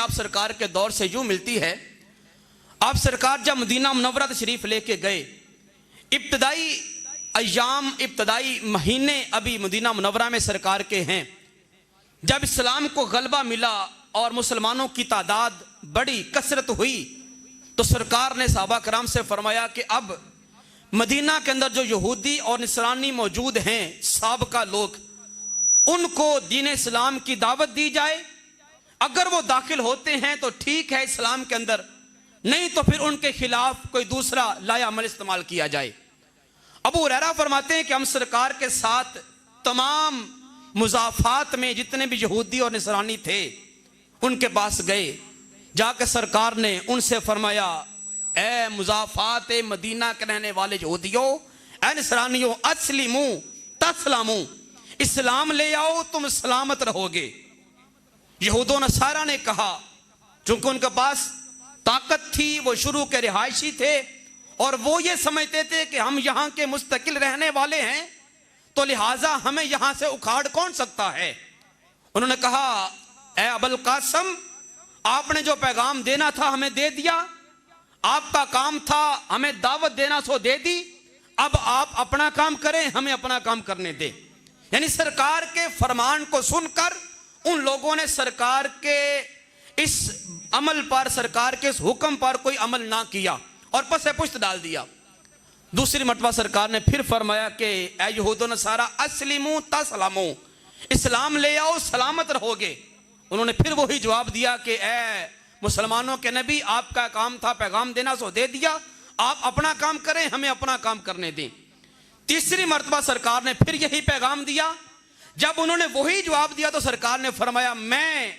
आप सरकार के दौर से यूं मिलती है। आप सरकार जब मदीना मुनव्वरा शरीफ लेके गए, इब्तदाई अय्याम, इब्तदाई महीने अभी मदीना मुनव्वरा में सरकार के हैं। जब इस्लाम को गलबा मिला और मुसलमानों की तादाद बड़ी कसरत हुई, तो सरकार ने सहाबा कराम से फरमाया कि अब मदीना के अंदर जो यहूदी और नसरानी मौजूद हैं, साबका लोग, उनको दीन इस्लाम की दावत दी जाए। अगर वो दाखिल होते हैं तो ठीक है इस्लाम के अंदर, नहीं तो फिर उनके खिलाफ कोई दूसरा लाया अमल इस्तेमाल किया जाए। अबू हुरैरा फरमाते हैं कि हम सरकार के साथ तमाम मुजाफात में जितने भी यहूदी और नसरानी थे उनके पास गए। जाकर सरकार ने उनसे फरमाया, ए मुजाफात मदीना के रहने वाले यहूदियों, ए नसरानियों, अस्लिमू तस्लामू, इस्लाम ले आओ तुम सलामत रहोगे। यहूदों नसारा ने कहा, चूंकि उनके पास ताकत थी, वो शुरू के रिहायशी थे और वो ये समझते थे कि हम यहाँ के मुस्तकिल रहने वाले हैं, तो लिहाजा हमें यहां से उखाड़ कौन सकता है। उन्होंने कहा, ए अबुल कासिम, आपने जो पैगाम देना था हमें दे दिया, आपका काम था हमें दावत देना, सो दे दी, अब आप अपना काम करें, हमें अपना काम करने दें। यानी सरकार के फरमान को सुनकर उन लोगों ने सरकार के इस अमल पर, सरकार के इस हुक्म पर कोई अमल ना किया और पसे पुश्त डाल दिया। दूसरी मरतबा सरकार ने फिर फरमाया कि ऐ यहूद नसारा अस्लिमू तस्लामू, इस्लाम ले आओ सलामत रहोगे। उन्होंने फिर वही जवाब दिया कि ऐ मुसलमानों के नबी, आपका काम था पैगाम देना, सो दे दिया, आप अपना काम करें, हमें अपना काम करने दें। तीसरी मरतबा सरकार ने फिर यही पैगाम दिया। जब उन्होंने वही जवाब दिया तो सरकार ने फरमाया, मैं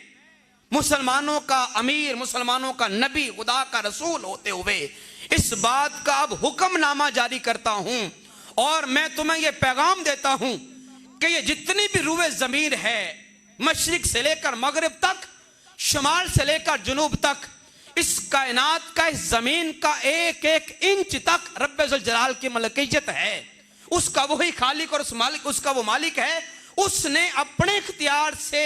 मुसलमानों का अमीर, मुसलमानों का नबी, खुदा का रसूल होते हुए इस बात का अब हुक्मनामा जारी करता हूं और मैं तुम्हें यह पैगाम देता हूं कि ये जितनी भी रूए जमीन है, मशरिक से लेकर मगरिब तक, शुमाल से लेकर जुनूब तक, इस कायनात का, इस जमीन का एक एक इंच तक रब्बुल जलाल की मलकियत है। उसका वही खालिक और उस मालिक, उसका वो मालिक है। उसने अपने इख्तियार से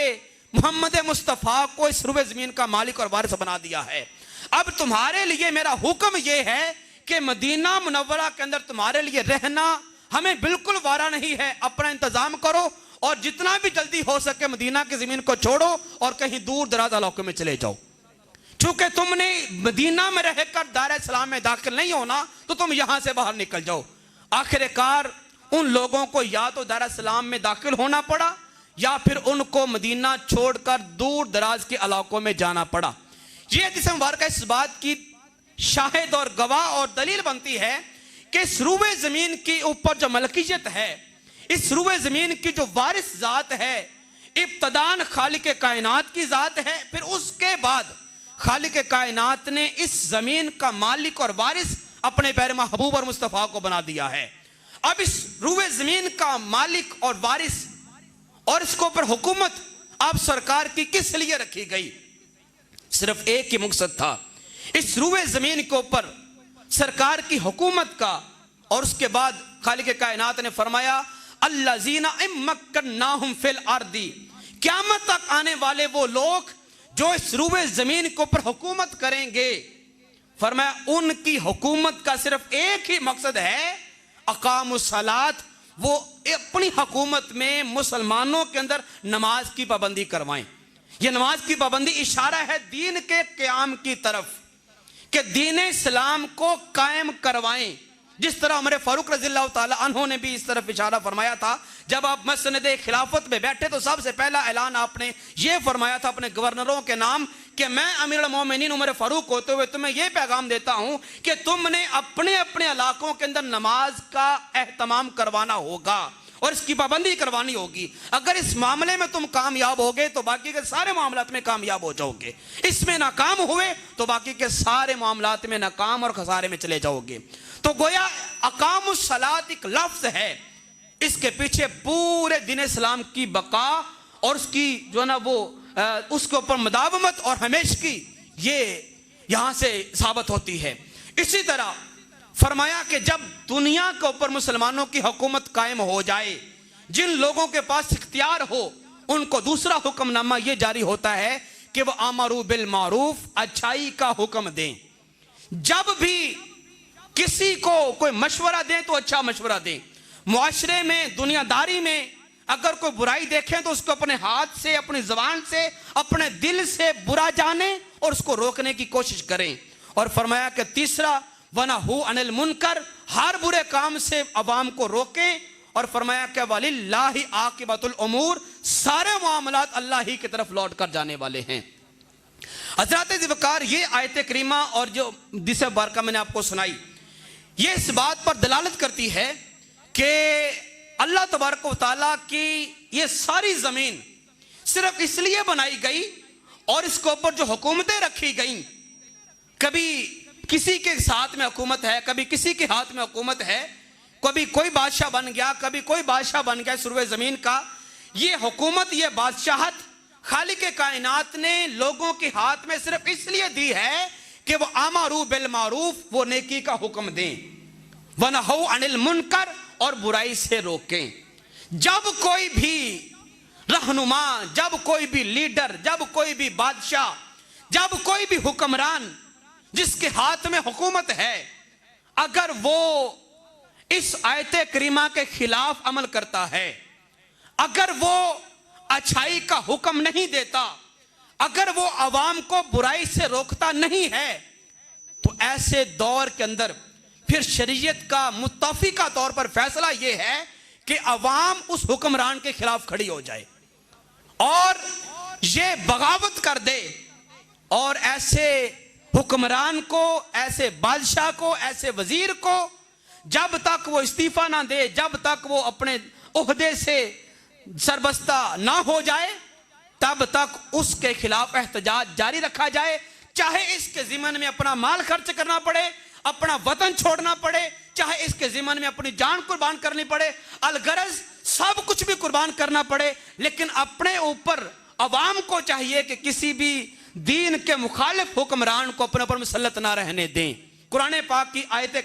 मोहम्मद मुस्तफ़ा को इस रूए जमीन का मालिक और वारिस बना दिया है। अब तुम्हारे लिए मेरा हुक्म यह है कि मदीना मुनव्वरा के अंदर तुम्हारे लिए रहना हमें बिल्कुल वारा नहीं है। अपना इंतजाम करो और जितना भी जल्दी हो सके मदीना की जमीन को छोड़ो और कहीं दूर दराज इलाकों में चले जाओ। चूंकि तुमने मदीना में रहकर दार इस्लाम में दाखिल नहीं होना, तो तुम यहां से बाहर निकल जाओ। आखिरकार उन लोगों को या तो दार इस्लाम में दाखिल होना पड़ा या फिर उनको मदीना छोड़कर दूर दराज के इलाकों में जाना पड़ा। यह हदीस मुबारक इस बात की शाहिद और गवाह और दलील बनती है कि इस रूए जमीन के ऊपर जो मलकियत है, इस रूए जमीन की जो वारिस जात है, इब्तदान खालिक कायनात की जात है, फिर उसके बाद खालिक कायनात ने इस जमीन का मालिक और वारिस अपने प्यारे महबूब और मुस्तफ़ा को बना दिया है। अब इस रूए जमीन का मालिक और वारिस और इसके ऊपर हुकूमत अब सरकार की किस लिए रखी गई? सिर्फ एक ही मकसद था, इस रूए जमीन के ऊपर सरकार की हुकूमत का। और उसके बाद खालिक कायनात ने फरमाया, अल्लज़ीना इम्मक्कन्नाहुम फिल अर्दी, क़यामत तक आने वाले वो लोग जो इस रूए जमीन के ऊपर हुकूमत करेंगे, फरमाया उनकी हुकूमत का सिर्फ एक ही मकसद है, अकामुस सलात, वो अपनी हुकूमत में मुसलमानों के अंदर नमाज की पाबंदी करवाएं। यह नमाज की पाबंदी इशारा है दीन के क़याम की तरफ, कि दीन इस्लाम को कायम करवाएं। जिस तरह उमर फारूक रज़ियल्लाहु ताला अन्हु ने भी इस तरफ इशारा फरमाया था। जब आप मसनद खिलाफत में बैठे तो सबसे पहला ऐलान आपने ये फरमाया था अपने गवर्नरों के नाम कि मैं अमीरुल मोमिनीन उमर फारूक होते हुए तुम्हें यह पैगाम देता हूं कि तुमने अपने अपने इलाकों के अंदर नमाज का एहतमाम करवाना होगा और इसकी पाबंदी करवानी होगी। अगर इस मामले में तुम कामयाब हो गए तो बाकी के सारे मामलात में कामयाब हो जाओगे, इसमें नाकाम हुए तो बाकी के सारे मामलात में नाकाम और खसारे में चले जाओगे। तो गोया अकामुस सलात एक लफ्ज है, इसके पीछे पूरे दिन इस्लाम की बका और उसकी जो ना वो उसके ऊपर मुदावमत और हमेशगी ये यहां से साबित होती है। इसी तरह फरमाया कि जब दुनिया के ऊपर मुसलमानों की हुकूमत कायम हो जाए, जिन लोगों के पास इख्तियार हो उनको दूसरा हुक्मनामा यह जारी होता है कि वह अमरू बिल मारूफ, अच्छाई का हुक्म दें। जब भी किसी को कोई मशवरा दें तो अच्छा मशवरा दें। मुआशरे में, दुनियादारी में अगर कोई बुराई देखें तो उसको अपने हाथ से, अपनी जबान से, अपने दिल से बुरा जाने और उसको रोकने की कोशिश करें। और फरमाया कि तीसरा, वनहू अनिल मुनकर, हर बुरे काम से अवाम को रोकें। और फरमाया कि वलिल्लाहि आकिबतुल उमूर, सारे मामलात अल्लाह ही की तरफ लौट कर जाने वाले हैं। हज़रात ज़िवकार, ये आयत करीमा और जो दिसे बारका मैंने आपको सुनाई, ये इस बात पर दलालत करती है कि अल्लाह तबारक व तआला की ये सारी ज़मीन सिर्फ इसलिए बनाई गई और इसके ऊपर जो हुकूमतें रखी गई, कभी किसी के साथ में हुकूमत है, कभी किसी के हाथ में हुकूमत है, कभी कोई बादशाह बन गया, कभी कोई बादशाह बन गया सुरवे ज़मीन का। ये हुकूमत, ये बादशाहत खालिक कायनात ने लोगों के हाथ में सिर्फ इसलिए दी है कि वो अमरू बिल मारूफ, वो नेकी का हुक्म दें, वनहू अनिल मुनकर, और बुराई से रोकें। जब कोई भी रहनुमा, जब कोई भी लीडर, जब कोई भी बादशाह, जब कोई भी हुक्मरान जिसके हाथ में हुकूमत है, अगर वो इस आयत करीमा के खिलाफ अमल करता है, अगर वो अच्छाई का हुक्म नहीं देता, अगर वो अवाम को बुराई से रोकता नहीं है, तो ऐसे दौर के अंदर फिर शरीयत का मुत्तफिका तौर पर फैसला यह है कि अवाम उस हुक्मरान के खिलाफ खड़ी हो जाए और ये बगावत कर दे, और ऐसे हुक्मरान को, ऐसे बादशाह को, ऐसे वजीर को जब तक वो इस्तीफा ना दे, जब तक वो अपने ओहदे से सरबस्ता ना हो जाए, तब तक उसके खिलाफ एहतजाज जारी रखा जाए, चाहे इसके ज़िम्मन में अपना माल खर्च करना पड़े, अपना वतन छोड़ना पड़े, चाहे इसके ज़िम्मन में अपनी जान कुर्बान करनी पड़े, अलगरज सब कुछ भी कुर्बान करना पड़े, लेकिन अपने ऊपर अवाम को चाहिए कि किसी भी दीन के मुखालिफ हुक्मरान को अपने ऊपर मुसल्लत ना रहने दें। कुरान पाक की आयत